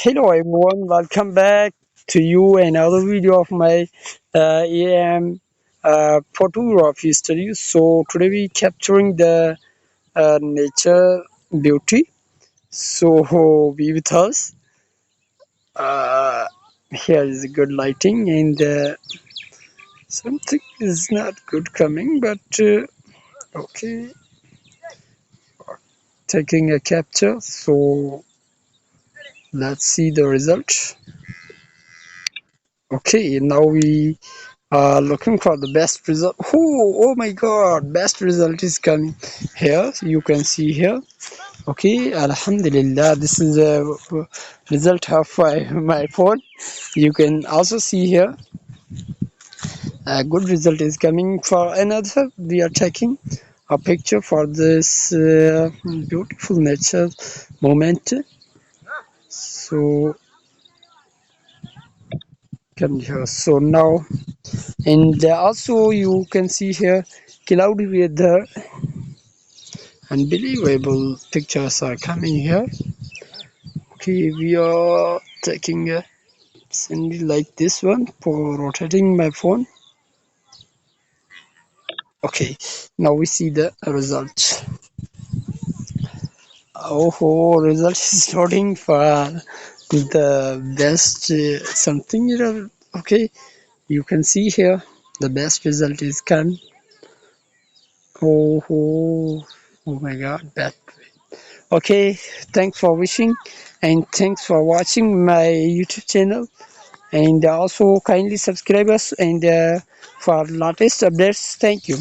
Hello everyone, welcome back to you another video of my AM photography study. So today we capturing the nature beauty. So be with us. Uh, Here is good lighting and something is not good coming, but okay, taking a capture. So let's see the result. Okay, now we looking for the best result. Oh my god, best result is coming here. You can see here. Okay, Alhamdulillah, this is a result of my phone. You can also see here a good result is coming for another. We are taking a picture for this beautiful nature moment. So come here. So now, and also you can see here cloudy weather. Unbelievable pictures are coming here. Okay, we are taking a scenery like this one for rotating my phone. Okay, now we see the result. Oh, result is loading for the best something. Okay, you can see here the best result is come. Oh my God, bad. Okay, thanks for wishing and thanks for watching my YouTube channel. And also kindly subscribe us and for latest updates. Thank you.